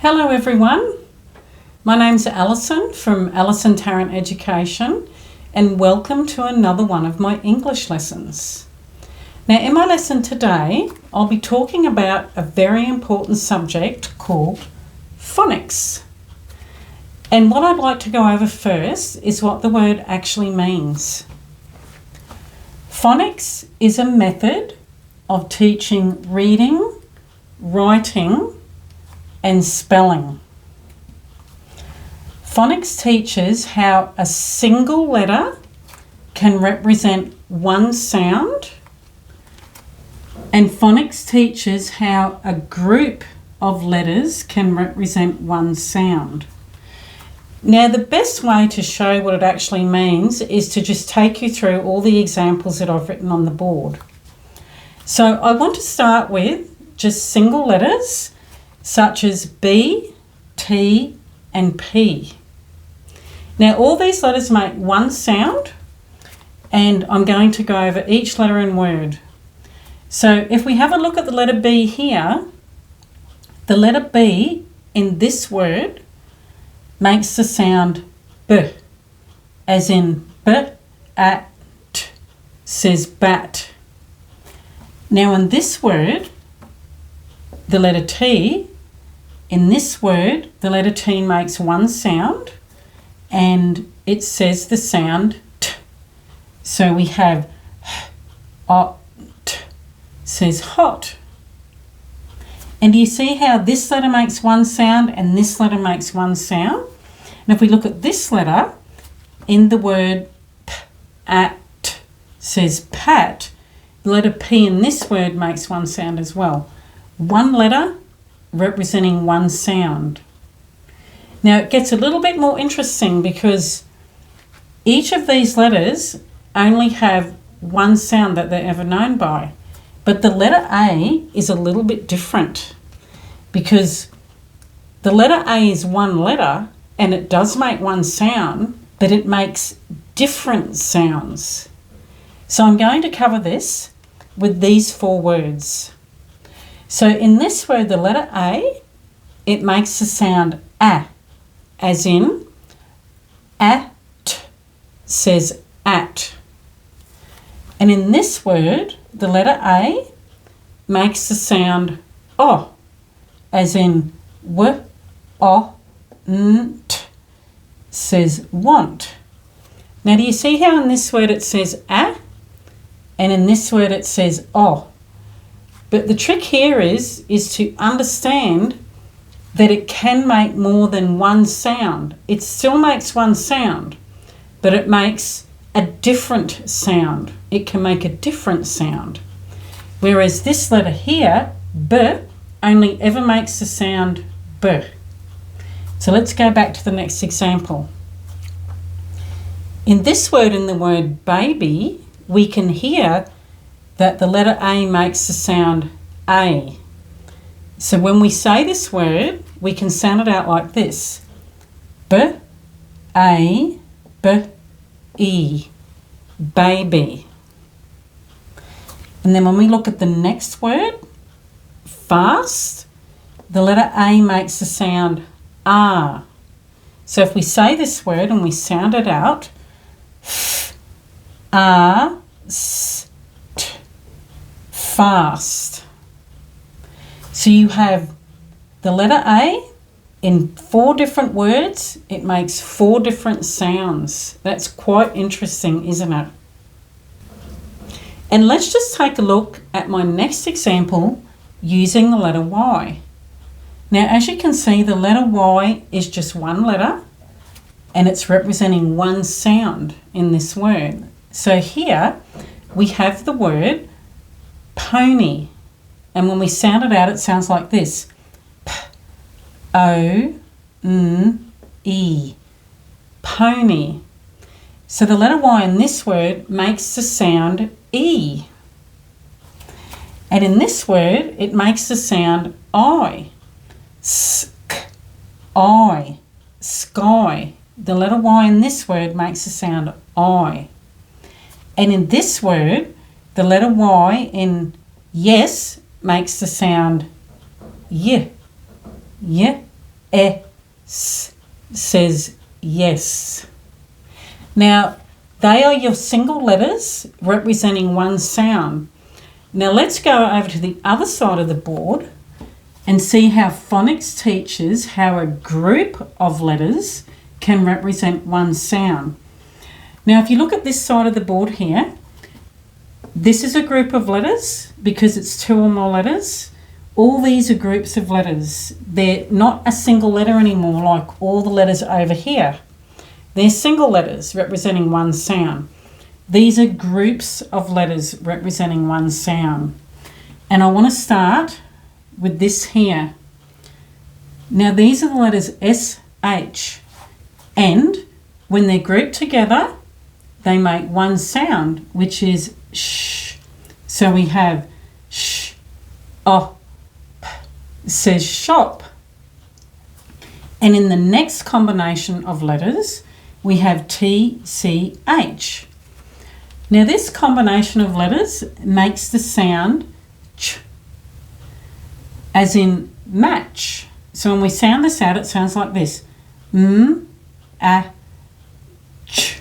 Hello everyone, my name's Alison from Alison Tarrant Education and welcome to another one of my English lessons. Now in my lesson today I'll be talking about a very important subject called phonics. And what I'd like to go over first is what the word actually means. Phonics is a method of teaching reading, writing and spelling. Phonics teaches how a single letter can represent one sound, and phonics teaches how a group of letters can represent one sound. Now, the best way to show what it actually means is to just take you through all the examples that I've written on the board. So I want to start with just single letters such as B, T and P. Now all these letters make one sound and I'm going to go over each letter in word. So if we have a look at the letter B here, the letter B in this word makes the sound B, as in B, at, t, says bat. Now in this word, the letter T, in this word, the letter T makes one sound and it says the sound T. So we have hot, says hot. And do you see how this letter makes one sound and this letter makes one sound? And if we look at this letter, in the word p, at, says pat, the letter P in this word makes one sound as well. One letter representing one sound. Now it gets a little bit more interesting because each of these letters only have one sound that they're ever known by. But the letter A is a little bit different because the letter A is one letter and it does make one sound, but it makes different sounds. So I'm going to cover this with these four words. So in this word, the letter A, it makes the sound A, as in at, says at. And in this word, the letter A makes the sound O, as in w, o, n, t, says want. Now do you see how in this word it says A, and in this word it says O? But the trick here is to understand that it can make more than one sound. It still makes one sound, but it makes a different sound. It can make a different sound. Whereas this letter here, B, only ever makes the sound B. So let's go back to the next example. In this word, in the word baby, we can hear that the letter A makes the sound A. So when we say this word, we can sound it out like this. B, A, B, E, baby. And then when we look at the next word, fast, the letter A makes the sound R. So if we say this word and we sound it out, f, R, s, t, fast. So you have the letter A in four different words. It makes four different sounds. That's quite interesting, isn't it? And let's just take a look at my next example using the letter Y. Now, as you can see, the letter Y is just one letter and it's representing one sound in this word. So here we have the word pony. And when we sound it out, it sounds like this. P, O, N, E, pony. So the letter Y in this word makes the sound E. And in this word, it makes the sound I. Sk, I, sky. The letter Y in this word makes the sound I. And in this word, the letter Y in yes makes the sound y, y, says yes. Now, they are your single letters representing one sound. Now, let's go over to the other side of the board and see how phonics teaches how a group of letters can represent one sound. Now, if you look at this side of the board here, this is a group of letters because it's two or more letters. All these are groups of letters. They're not a single letter anymore like all the letters over here. They're single letters representing one sound. These are groups of letters representing one sound. And I want to start with this here. Now these are the letters S, H, and when they're grouped together, they make one sound, which is sh. So we have sh, oh, p, says shop. And in the next combination of letters, we have T, C, H. Now this combination of letters makes the sound ch, as in match. So when we sound this out, it sounds like this. A, ch.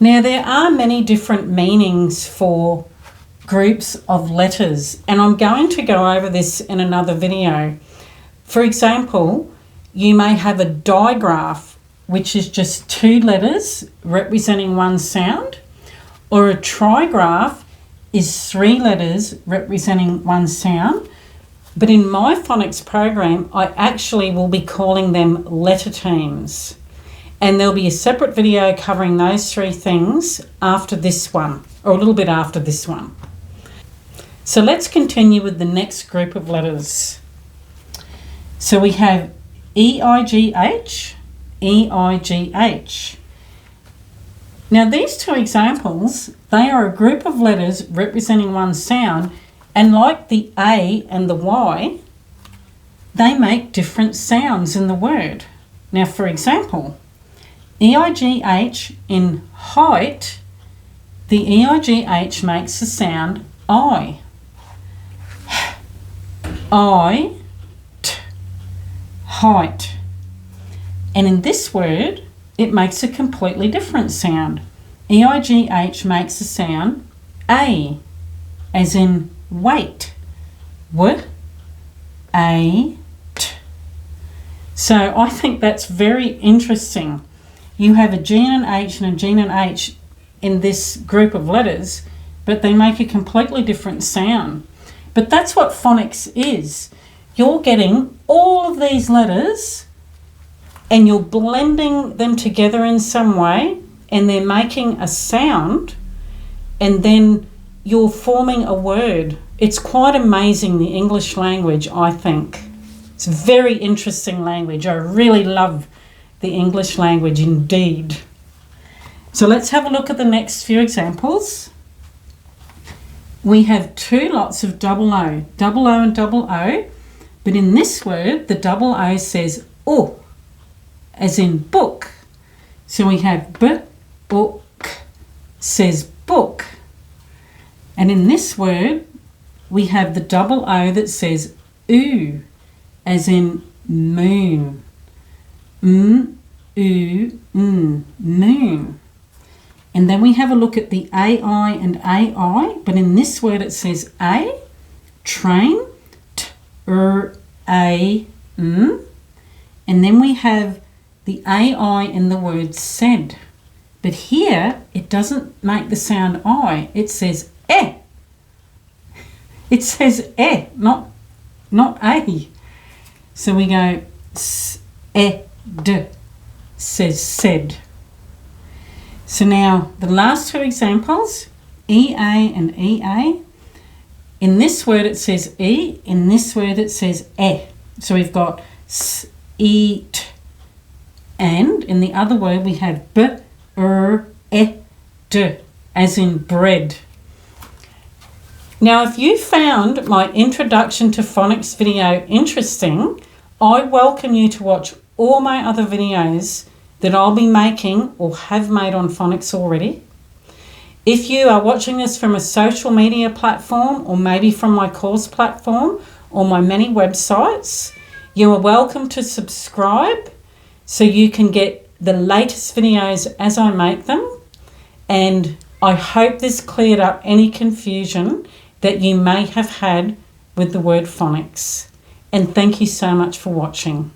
Now there are many different meanings for groups of letters, and I'm going to go over this in another video. For example, you may have a digraph, which is just two letters representing one sound, or a trigraph is three letters representing one sound. But in my phonics program, I actually will be calling them letter teams. And there'll be a separate video covering those three things after this one, or a little bit after this one. So let's continue with the next group of letters. So we have E-I-G-H, E-I-G-H. Now these two examples, they are a group of letters representing one sound, and like the A and the Y, they make different sounds in the word. Now for example, E-I-G-H in height, the E-I-G-H makes the sound I. I, t, height. And in this word, it makes a completely different sound. E-I-G-H makes the sound A, as in weight. W, A, t. So I think that's very interesting. You have a G and an H and a G and an H in this group of letters, but they make a completely different sound. But that's what phonics is. You're getting all of these letters and you're blending them together in some way, and they're making a sound, and then you're forming a word. It's quite amazing, the English language, I think. It's a very interesting language. I really love the English language indeed. So let's have a look at the next few examples. We have two lots of double O and double O, but in this word, the double O says O, as in book. So we have B, book, says book. And in this word, we have the double O that says oo, as in moon. Moon. And then we have a look at the AI and AI, but in this word it says A, train, A, and then we have the AI in the word said. But here it doesn't make the sound I, it says E. It says E, not A. So we go S-E-D, says said. So now the last two examples, EA and EA. In this word it says E, in this word it says E. So we've got S, E, T. And in the other word we have B, E, D, as in bread. Now if you found my introduction to phonics video interesting, I welcome you to watch all my other videos that I'll be making or have made on phonics already. If you are watching this from a social media platform, or maybe from my course platform or my many websites, You are welcome to subscribe so you can get the latest videos as I make them. And I hope this cleared up any confusion that you may have had with the word phonics. And thank you so much for watching.